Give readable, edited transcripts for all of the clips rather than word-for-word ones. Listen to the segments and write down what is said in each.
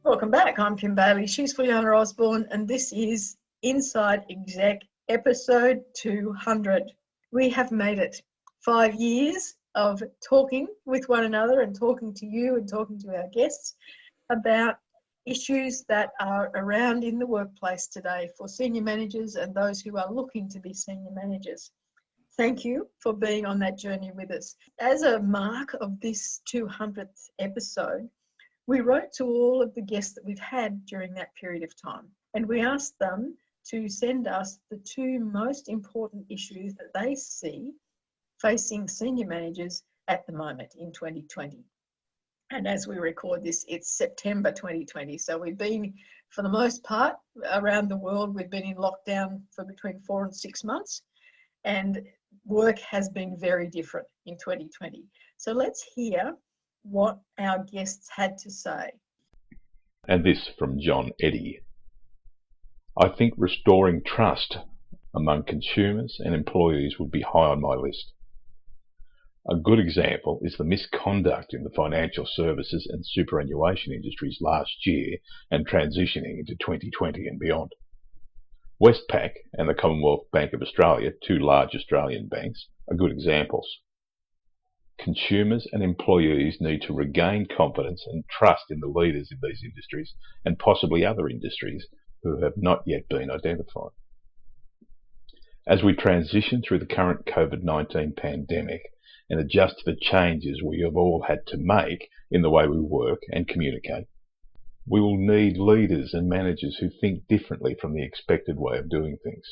Welcome back. I'm Kim Bailey. She's Fuliana Osborne, and this is Inside Exec episode 200. We have made it 5 years of talking with one another and talking to you and talking to our guests about issues that are around in the workplace today for senior managers and those who are looking to be senior managers. Thank you for being on that journey with us. As a mark of this 200th episode, we wrote to all of the guests that we've had during that period of time, and we asked them to send us the 2 most important issues that they see facing senior managers at the moment in 2020. And as we record this, it's September 2020. So we've been, for the most part, around the world, we've been in lockdown for between 4 and 6 months, and work has been very different in 2020. So let's hear what our guests had to say. And this from John Eddy. I think restoring trust among consumers and employees would be high on my list. A good example is the misconduct in the financial services and superannuation industries last year and transitioning into 2020 and beyond. Westpac and the Commonwealth Bank of Australia, 2 large Australian banks, are good examples. Consumers and employees need to regain confidence and trust in the leaders in these industries and possibly other industries who have not yet been identified. As we transition through the current COVID-19 pandemic and adjust to the changes we have all had to make in the way we work and communicate, we will need leaders and managers who think differently from the expected way of doing things.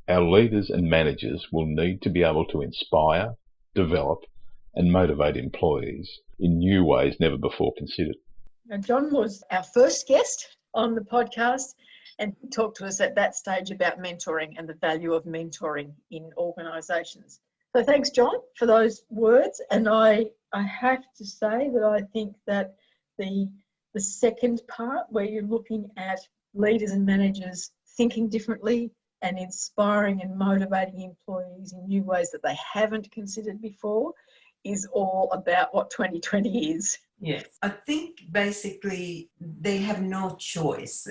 Our leaders and managers will need to be able to inspire, develop and motivate employees in new ways never before considered. Now, John was our first guest on the podcast and talked to us at that stage about mentoring and the value of mentoring in organisations. So thanks, John, for those words. And I have to say that I think that the second part, where you're looking at leaders and managers thinking differently and inspiring and motivating employees in new ways that they haven't considered before, is all about what 2020 is. Yes, I think basically they have no choice.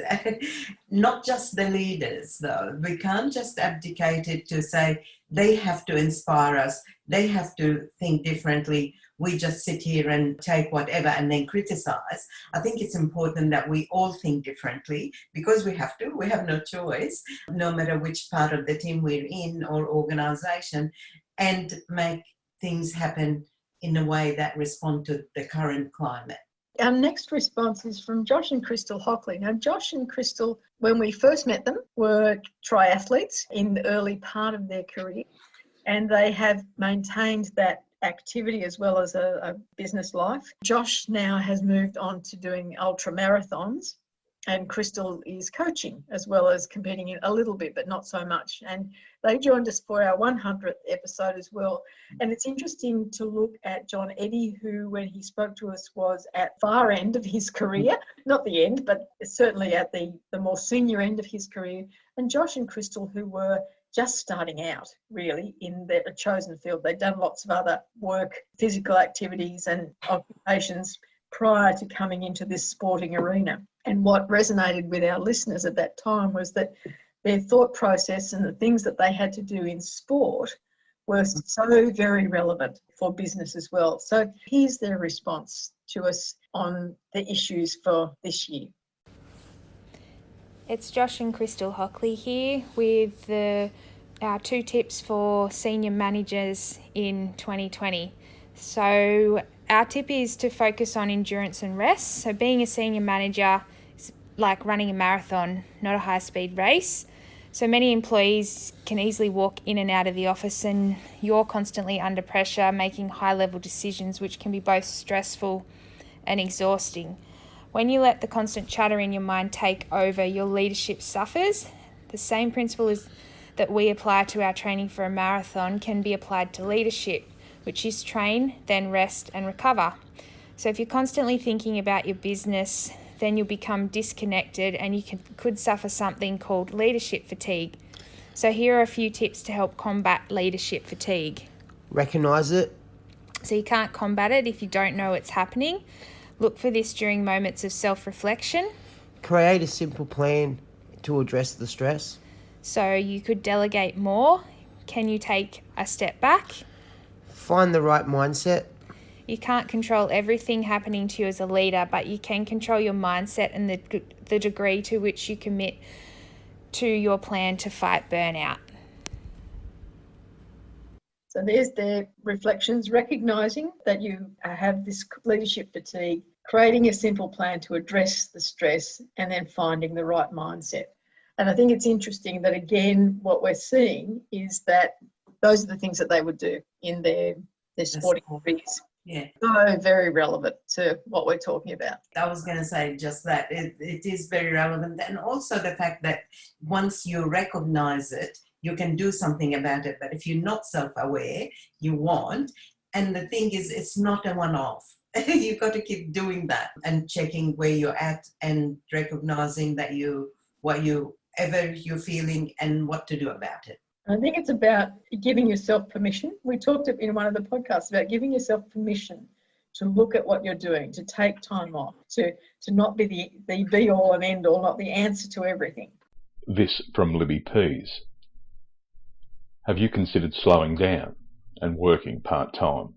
Not just the leaders, though. We can't just abdicate it to say they have to inspire us, they have to think differently. We just sit here and take whatever and then criticize. I think it's important that we all think differently because we have to. We have no choice, no matter which part of the team we're in or organization, and make things happen in a way that respond to the current climate. Our next response is from Josh and Krystle Hockley. Now, Josh and Krystle, when we first met them, were triathletes in the early part of their career, and they have maintained that activity as well as a business life. Josh now has moved on to doing ultra marathons, and Krystle is coaching as well as competing in a little bit, but not so much. And they joined us for our 100th episode as well. And it's interesting to look at John Eddy, who, when he spoke to us, was at far end of his career, not the end, but certainly at the more senior end of his career. And Josh and Krystle, who were just starting out, really, in their chosen field. They'd done lots of other work, physical activities and occupations prior to coming into this sporting arena. And what resonated with our listeners at that time was that their thought process and the things that they had to do in sport were so very relevant for business as well. So here's their response to us on the issues for this year. It's Josh and Krystle Hockley here with our 2 tips for senior managers in 2020. So our tip is to focus on endurance and rest. So being a senior manager is like running a marathon, not a high-speed race. So many employees can easily walk in and out of the office and you're constantly under pressure, making high-level decisions, which can be both stressful and exhausting. When you let the constant chatter in your mind take over, your leadership suffers. The same principle that we apply to our training for a marathon can be applied to leadership, which is train, then rest and recover. So if you're constantly thinking about your business, then you'll become disconnected and you could suffer something called leadership fatigue. So here are a few tips to help combat leadership fatigue. Recognise it. So you can't combat it if you don't know it's happening. Look for this during moments of self-reflection. Create a simple plan to address the stress. So you could delegate more. Can you take a step back? Find the right mindset. You can't control everything happening to you as a leader, but you can control your mindset and the degree to which you commit to your plan to fight burnout. So there's their reflections, recognising that you have this leadership fatigue, creating a simple plan to address the stress, and then finding the right mindset. And I think it's interesting that, again, what we're seeing is that those are the things that they would do in their sporting careers. Yeah. So very relevant to what we're talking about. I was going to say just that. It is very relevant. And also the fact that once you recognize it, you can do something about it. But if you're not self-aware, you won't. And the thing is, it's not a one-off. You've got to keep doing that and checking where you're at and recognizing that whatever you're feeling and what to do about it. I think it's about giving yourself permission. We talked in one of the podcasts about giving yourself permission to look at what you're doing, to take time off, to not be the be-all and end-all, not the answer to everything. This from Libby Pease. Have you considered slowing down and working part-time?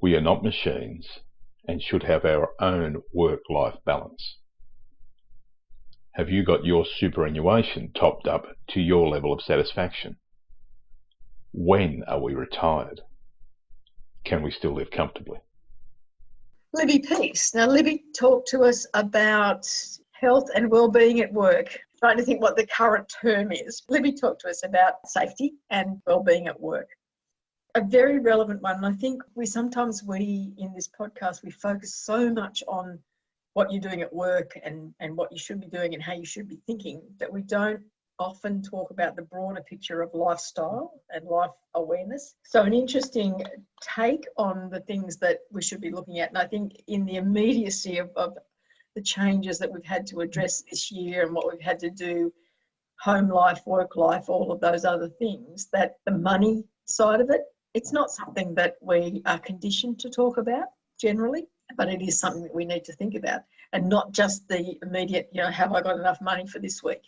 We are not machines and should have our own work-life balance. Have you got your superannuation topped up to your level of satisfaction? When are we retired? Can we still live comfortably? Libby Pease. Now, Libby talked to us about health and well-being at work. Trying to think what the current term is. Libby talked to us about safety and well-being at work. A very relevant one. And I think in this podcast, we focus so much on what you're doing at work and what you should be doing and how you should be thinking, that we don't often talk about the broader picture of lifestyle and life awareness. So an interesting take on the things that we should be looking at. And I think in the immediacy of the changes that we've had to address this year and what we've had to do, home life, work life, all of those other things, that the money side of it, it's not something that we are conditioned to talk about generally, but it is something that we need to think about, and not just the immediate, have I got enough money for this week?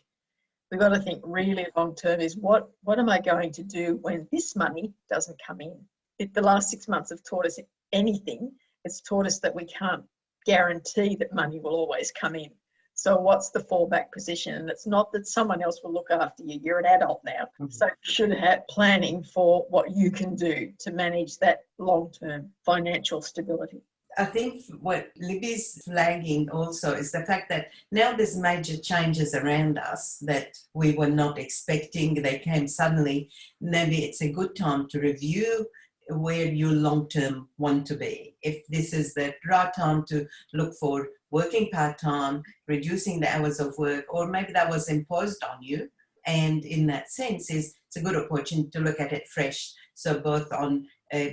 We've got to think really long term is what am I going to do when this money doesn't come in? If the last 6 months have taught us anything, it's taught us that we can't guarantee that money will always come in. So what's the fallback position? And it's not that someone else will look after you. You're an adult now. Mm-hmm. So you should have planning for what you can do to manage that long-term financial stability. I think what Libby's flagging also is the fact that now there's major changes around us that we were not expecting. They came suddenly. Maybe it's a good time to review where you long-term want to be. If this is the right time to look for working part-time, reducing the hours of work, or maybe that was imposed on you. And in that sense, it's a good opportunity to look at it fresh. So both on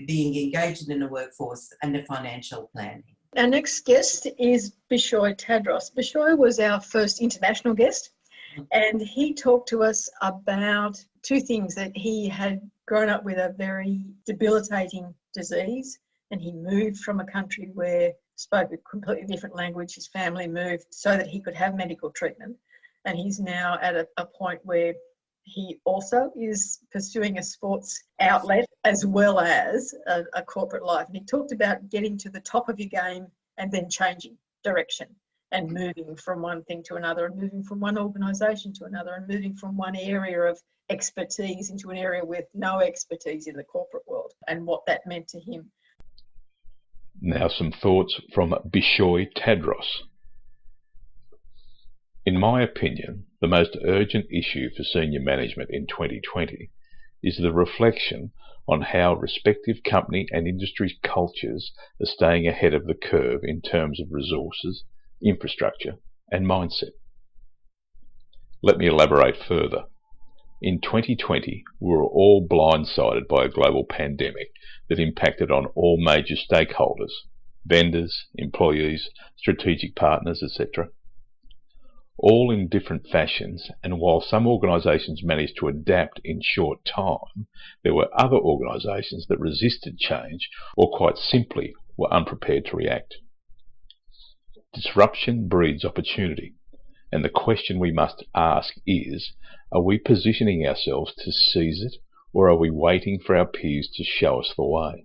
being engaged in the workforce and the financial planning. Our next guest is Bishoy Tadros. Bishoy was our first international guest, and he talked to us about two things: that he had grown up with a very debilitating disease, and he moved from a country where spoke a completely different language. His family moved so that he could have medical treatment, and he's now at a point where he also is pursuing a sports outlet as well as a corporate life. And he talked about getting to the top of your game and then changing direction and moving from one thing to another, and moving from one organisation to another, and moving from one area of expertise into an area with no expertise in the corporate world, and what that meant to him. Now some thoughts from Bishoy Tadros. In my opinion, the most urgent issue for senior management in 2020 is the reflection on how respective company and industry cultures are staying ahead of the curve in terms of resources, infrastructure and mindset. Let me elaborate further. In 2020, we were all blindsided by a global pandemic that impacted on all major stakeholders, vendors, employees, strategic partners, etc. All in different fashions, and while some organisations managed to adapt in short time, there were other organisations that resisted change or quite simply were unprepared to react. Disruption breeds opportunity, and the question we must ask is, are we positioning ourselves to seize it, or are we waiting for our peers to show us the way?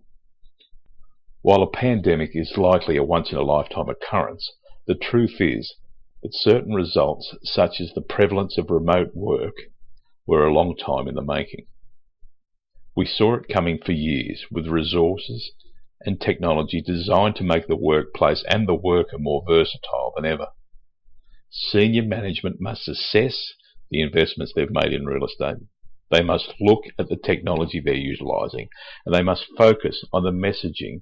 While a pandemic is likely a once-in-a-lifetime occurrence, the truth is that certain results, such as the prevalence of remote work, were a long time in the making. We saw it coming for years, with resources and technology designed to make the workplace and the worker more versatile than ever. Senior management must assess the investments they've made in real estate. They must look at the technology they're utilising, and they must focus on the messaging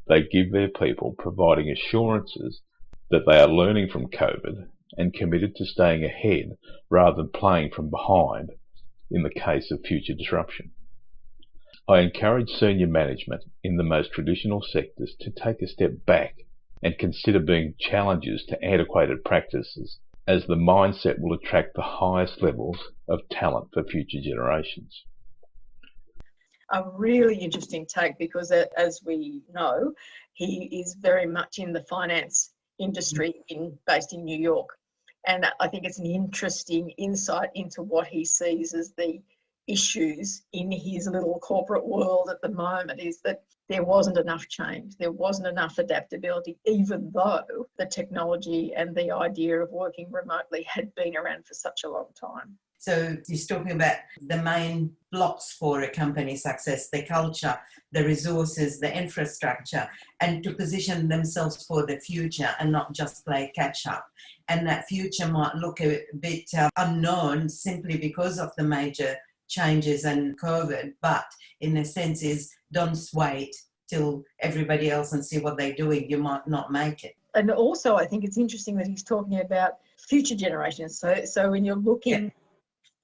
they give their people, providing assurances that they are learning from COVID and committed to staying ahead rather than playing from behind in the case of future disruption. I encourage senior management in the most traditional sectors to take a step back and consider being challenges to antiquated practices, as the mindset will attract the highest levels of talent for future generations. A really interesting take, because as we know, he is very much in the finance industry based in New York. And I think it's an interesting insight into what he sees as the issues in his little corporate world at the moment, is that there wasn't enough change, there wasn't enough adaptability, even though the technology and the idea of working remotely had been around for such a long time. So he's talking about the main blocks for a company success, the culture, the resources, the infrastructure, and to position themselves for the future and not just play catch up. And that future might look a bit unknown simply because of the major changes and COVID, but in a sense is don't wait till everybody else and see what they're doing. You might not make it. And also I think it's interesting that he's talking about future generations. So when you're looking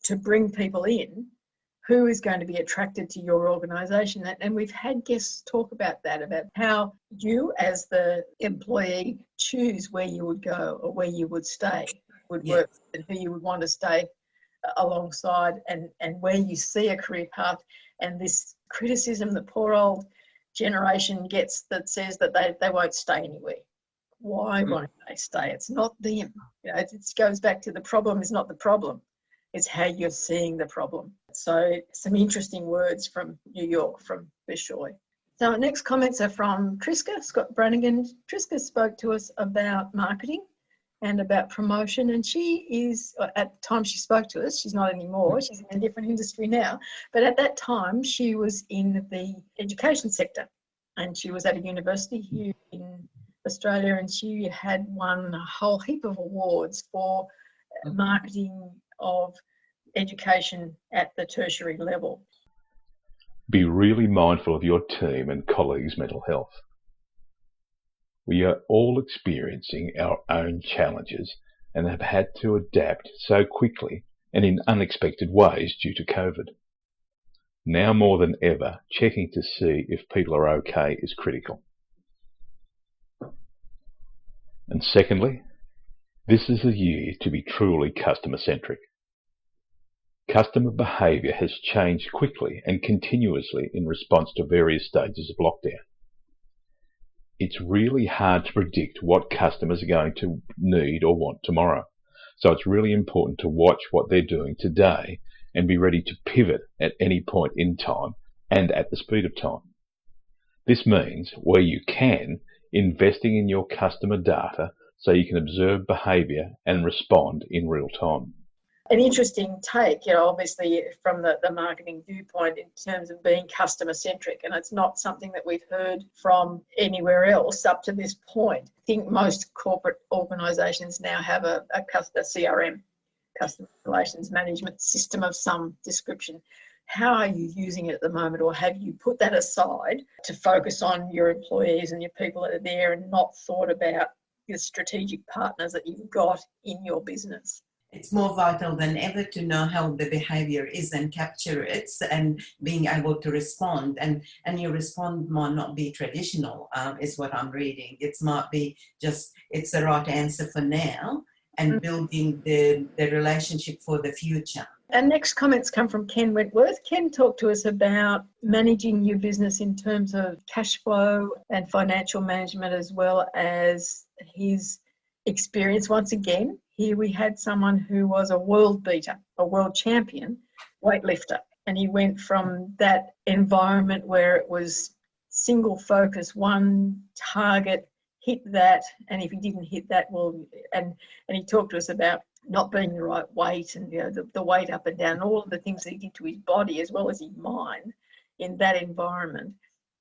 to bring people in, who is going to be attracted to your organisation? And we've had guests talk about that, about how you as the employee choose where you would go or where you would stay, would work, and who you would want to stay alongside, and where you see a career path. And this criticism that poor old generation gets that says that they won't stay anywhere. Why won't they stay? It's not them. You know, it goes back to the problem is not the problem. It's how you're seeing the problem. So some interesting words from New York, from Bishoy. So our next comments are from Trisca Scott-Brannigan. Trisca spoke to us about marketing and about promotion, and she is, at the time she spoke to us, she's not anymore, she's in a different industry now, but at that time she was in the education sector, and she was at a university here in Australia, and she had won a whole heap of awards for marketing of education at the tertiary level. Be really mindful of your team and colleagues' mental health. We are all experiencing our own challenges and have had to adapt so quickly and in unexpected ways due to COVID. Now more than ever, checking to see if people are okay is critical. And secondly, this is a year to be truly customer-centric. Customer behaviour has changed quickly and continuously in response to various stages of lockdown. It's really hard to predict what customers are going to need or want tomorrow. So it's really important to watch what they're doing today and be ready to pivot at any point in time and at the speed of time. This means, where you can, investing in your customer data so you can observe behaviour and respond in real time. An interesting take, you know, obviously from the marketing viewpoint in terms of being customer centric, and it's not something that we've heard from anywhere else up to this point. I think most corporate organisations now have a CRM, customer relations management system of some description. How are you using it at the moment, or have you put that aside to focus on your employees and your people that are there and not thought about the strategic partners that you've got in your business? It's more vital than ever to know how the behavior is and capture it and being able to respond. And your response might not be traditional, is what I'm reading. It might be just, it's the right answer for now and building the relationship for the future. And next comments come from Ken Wentworth. Ken talked to us about managing your business in terms of cash flow and financial management, as well as his experience. Once again, here we had someone who was a world beater, a world champion weightlifter. And he went from that environment where it was single focus, one target, hit that, and if he didn't hit that, well, and he talked to us about not being the right weight and, you know, the weight up and down, and all of the things that he did to his body as well as his mind in that environment,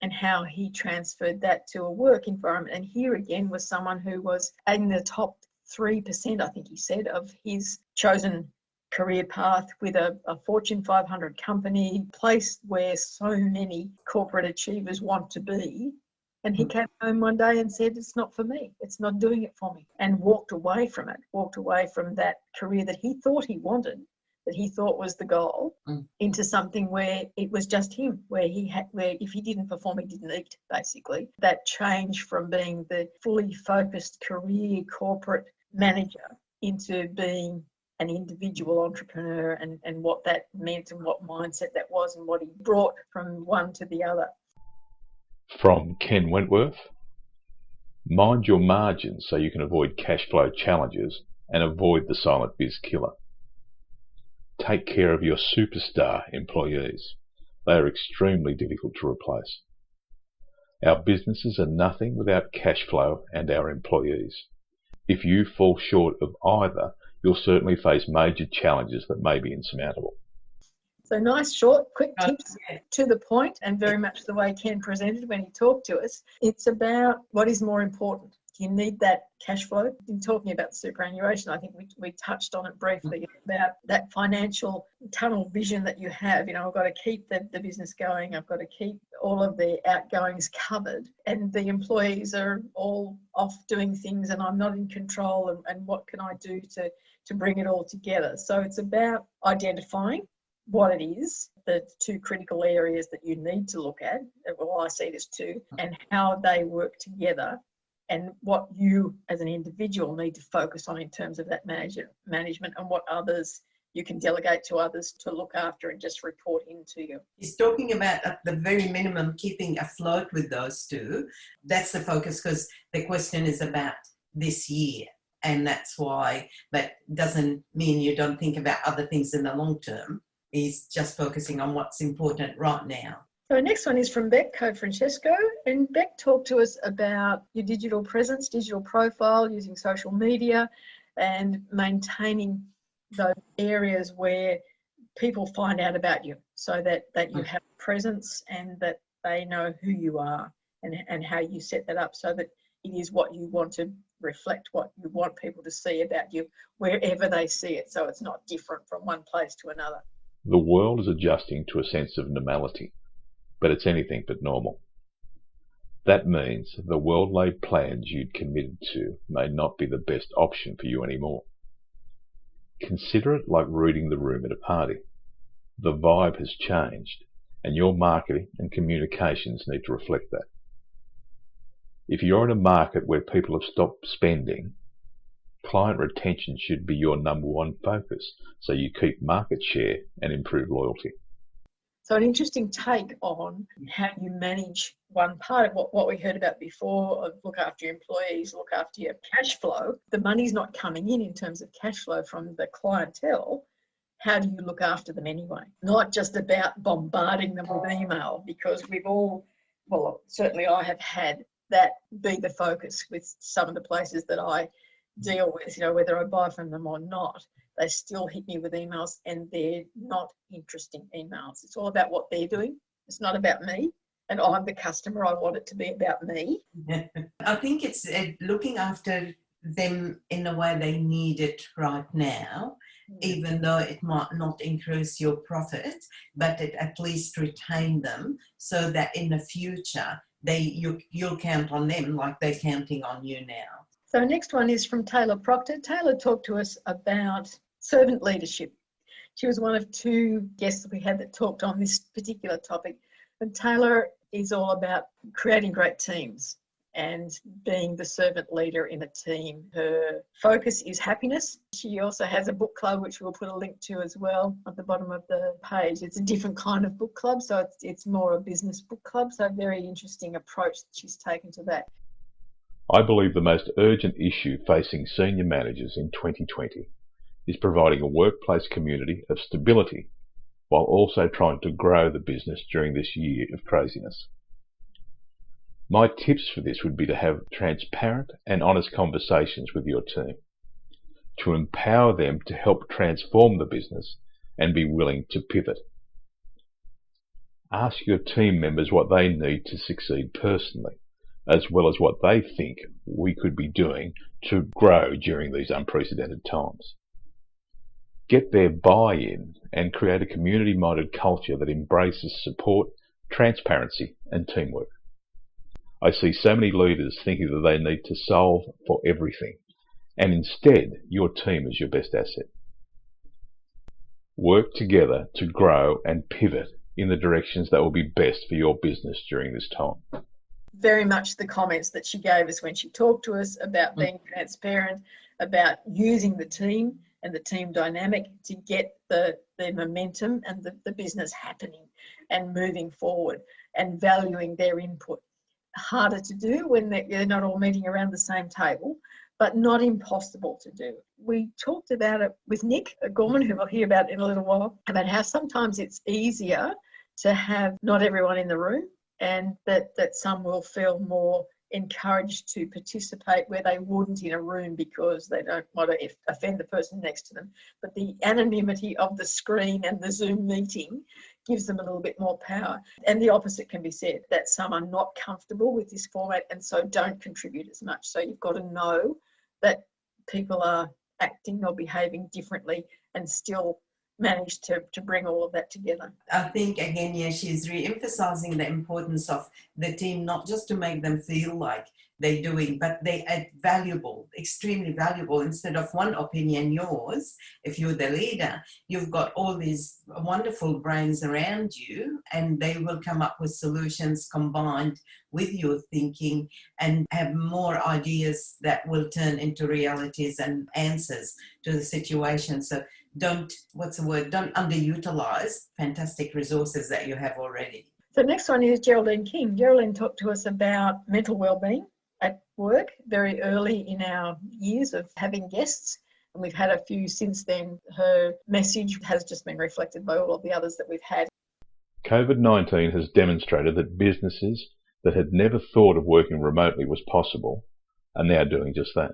and how he transferred that to a work environment. And here again was someone who was in the top 3%, I think he said, of his chosen career path with a Fortune 500 company, place where so many corporate achievers want to be. And he came home one day and said, it's not for me. It's not doing it for me. And walked away from it, walked away from that career that he thought he wanted, that he thought was the goal, into something where it was just him, where if he didn't perform, he didn't eat, basically. That change from being the fully focused career corporate manager into being an individual entrepreneur, and what that meant and what mindset that was and what he brought from one to the other. From Ken Wentworth, mind your margins so you can avoid cash flow challenges and avoid the silent biz killer. Take care of your superstar employees. They are extremely difficult to replace. Our businesses are nothing without cash flow and our employees. If you fall short of either, you'll certainly face major challenges that may be insurmountable. So nice, short, quick tips, to the point, and very much the way Ken presented when he talked to us. It's about what is more important. You need that cash flow. In talking about superannuation, I think we touched on it briefly, about that financial tunnel vision that you have. You know, I've got to keep the business going. I've got to keep all of the outgoings covered, and the employees are all off doing things, and I'm not in control, and what can I do to bring it all together? So it's about identifying what it is, the two critical areas that you need to look at, well, I see it as two, and how they work together, and what you as an individual need to focus on in terms of that management, and what others you can delegate to others to look after and just report into you. He's talking about, at the very minimum, keeping afloat with those two. That's the focus, because the question is about this year. And that's why that doesn't mean you don't think about other things in the long term. He's just focusing on what's important right now. So next one is from Bec Cofrancesco, and Bec talked to us about your digital presence, digital profile, using social media, and maintaining those areas where people find out about you, so that you have presence and that they know who you are, and how you set that up so that it is what you want to reflect, what you want people to see about you wherever they see it, so it's not different from one place to another. The world is adjusting to a sense of normality, but it's anything but normal. That means the well-laid plans you'd committed to may not be the best option for you anymore. Consider it like reading the room at a party. The vibe has changed, and your marketing and communications need to reflect that. If you're in a market where people have stopped spending, client retention should be your number one focus, so you keep market share and improve loyalty. So an interesting take on how you manage one part of what we heard about before, of look after your employees, look after your cash flow. The money's not coming in terms of cash flow from the clientele. How do you look after them anyway? Not just about bombarding them with email, because we've all, well, certainly I have had that be the focus with some of the places that I deal with, you know, whether I buy from them or not. They still hit me with emails, and they're not interesting emails. It's all about what they're doing. It's not about me, and I'm the customer. I want it to be about me. I think it's looking after them in the way they need it right now, even though it might not increase your profit, but it at least retain them, so that in the future you'll count on them like they're counting on you now. So next one is from Taylor Proctor. Taylor talked to us about servant leadership. She was one of two guests that we had that talked on this particular topic. And Taylor is all about creating great teams and being the servant leader in a team. Her focus is happiness. She also has a book club, which we'll put a link to as well at the bottom of the page. It's a different kind of book club, so it's more a business book club. So a very interesting approach that she's taken to that. I believe the most urgent issue facing senior managers in 2020 is providing a workplace community of stability while also trying to grow the business during this year of craziness. My tips for this would be to have transparent and honest conversations with your team, to empower them to help transform the business and be willing to pivot. Ask your team members what they need to succeed personally, as well as what they think we could be doing to grow during these unprecedented times. Get their buy-in and create a community-minded culture that embraces support, transparency and teamwork. I see so many leaders thinking that they need to solve for everything, and instead your team is your best asset. Work together to grow and pivot in the directions that will be best for your business during this time. Very much the comments that she gave us when she talked to us about being transparent, about using the team and the team dynamic to get the momentum and the business happening and moving forward, and valuing their input. Harder to do when they're not all meeting around the same table, but not impossible to do. We talked about it with Nick Gorman, who we'll hear about in a little while, about how sometimes it's easier to have not everyone in the room, and that some will feel more encouraged to participate where they wouldn't in a room because they don't want to offend the person next to them. But the anonymity of the screen and the Zoom meeting gives them a little bit more power. And the opposite can be said, that some are not comfortable with this format and so don't contribute as much. So you've got to know that people are acting or behaving differently and still manage to bring all of that together. I think, again, yeah, she's re-emphasizing the importance of the team, not just to make them feel like they're doing, but they are valuable, extremely valuable. Instead of one opinion, yours, if you're the leader, you've got all these wonderful brains around you, and they will come up with solutions combined with your thinking and have more ideas that will turn into realities and answers to the situation. So don't underutilize fantastic resources that you have already. The next one is Geraldine King. Geraldine talked to us about mental wellbeing at work very early in our years of having guests, and we've had a few since then. Her message has just been reflected by all of the others that we've had. COVID-19 has demonstrated that businesses that had never thought of working remotely was possible are now doing just that.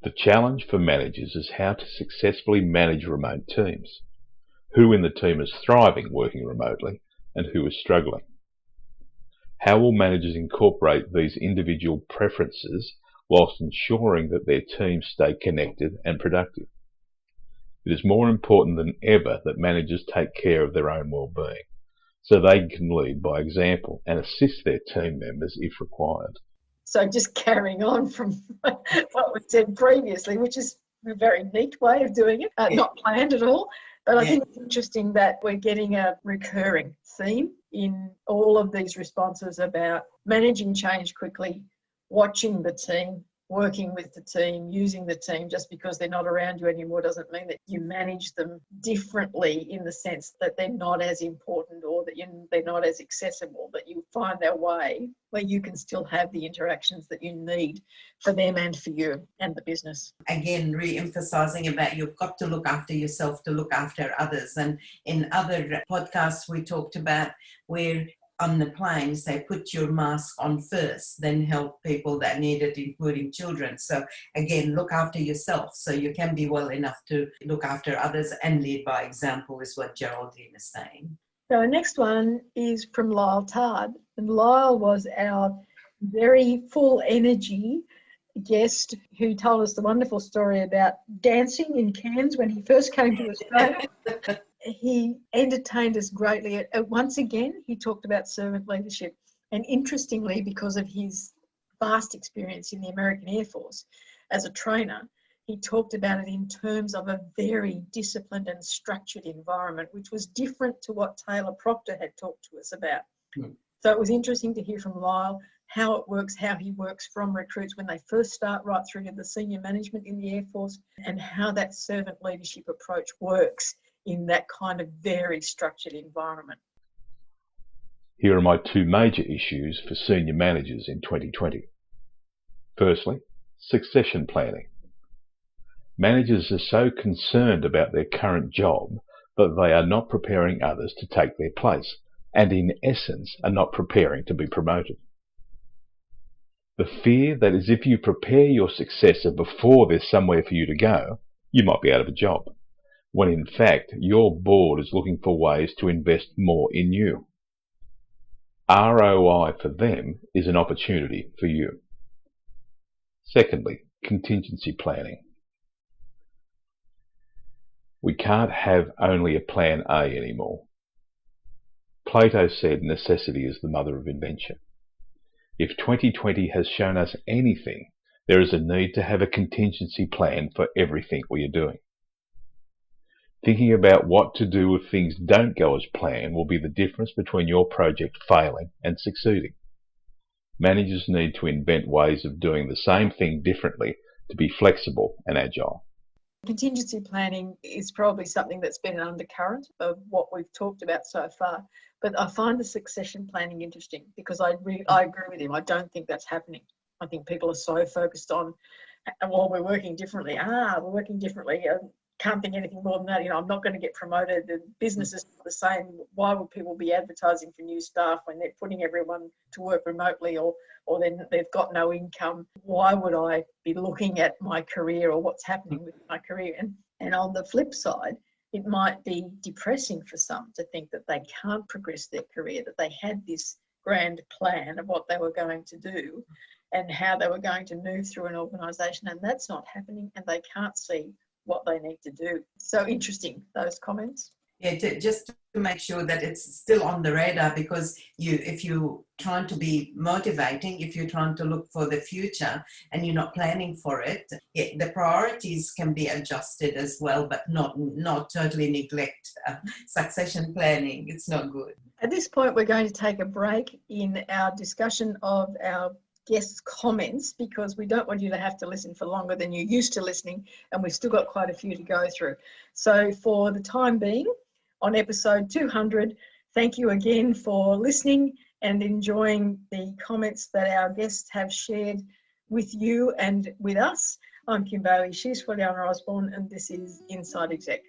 The challenge for managers is how to successfully manage remote teams. Who in the team is thriving working remotely and who is struggling? How will managers incorporate these individual preferences whilst ensuring that their teams stay connected and productive? It is more important than ever that managers take care of their own well-being so they can lead by example and assist their team members if required. So just carrying on from what was said previously, which is a very neat way of doing it, not planned at all. But I think it's interesting that we're getting a recurring theme in all of these responses about managing change quickly, watching the team, working with the team, using the team. Just because they're not around you anymore doesn't mean that you manage them differently in the sense that they're not as important or that they're not as accessible, that you find their way where you can still have the interactions that you need for them and for you and the business. Again, re-emphasizing about you've got to look after yourself to look after others. And in other podcasts we talked about where on the plane say put your mask on first, then help people that need it, including children. So again, look after yourself so you can be well enough to look after others and lead by example is what Geraldine is saying. So our next one is from Lyle Tard. And Lyle was our very full energy guest who told us the wonderful story about dancing in Cairns when he first came to Australia. He entertained us greatly. Once again, he talked about servant leadership. And interestingly, because of his vast experience in the American Air Force as a trainer, he talked about it in terms of a very disciplined and structured environment, which was different to what Taylor Proctor had talked to us about. So it was interesting to hear from Lyle how it works, how he works from recruits when they first start right through to the senior management in the Air Force, and how that servant leadership approach works in that kind of very structured environment. Here are my two major issues for senior managers in 2020. Firstly, succession planning. Managers are so concerned about their current job that they are not preparing others to take their place, and in essence are not preparing to be promoted. The fear that is if you prepare your successor before there's somewhere for you to go, you might be out of a job, when in fact your board is looking for ways to invest more in you. ROI for them is an opportunity for you. Secondly, contingency planning. We can't have only a plan A anymore. Plato said necessity is the mother of invention. If 2020 has shown us anything, there is a need to have a contingency plan for everything we are doing. Thinking about what to do if things don't go as planned will be the difference between your project failing and succeeding. Managers need to invent ways of doing the same thing differently to be flexible and agile. Contingency planning is probably something that's been an undercurrent of what we've talked about so far, but I find the succession planning interesting because I agree with him. I don't think that's happening. I think people are so focused on, well, we're working differently. We're working differently. I can't think anything more than that. I'm not going to get promoted. The business is the same. Why would people be advertising for new staff when they're putting everyone to work remotely or then they've got no income? Why would I be looking at my career or what's happening with my career? And on the flip side, it might be depressing for some to think that they can't progress their career, that they had this grand plan of what they were going to do and how they were going to move through an organisation, and that's not happening, and they can't see what they need to do. So interesting, those comments. Yeah, just to make sure that it's still on the radar, because if you're trying to be motivating, if you're trying to look for the future and you're not planning for it, the priorities can be adjusted as well, but not totally neglect succession planning. It's not good. At this point, we're going to take a break in our discussion of our guests' comments because we don't want you to have to listen for longer than you're used to listening, and we've still got quite a few to go through. So for the time being, on episode 200, thank you again for listening and enjoying the comments that our guests have shared with you and with us. I'm Kim Bailey, she's Juliana Osborne, and this is Inside Exec.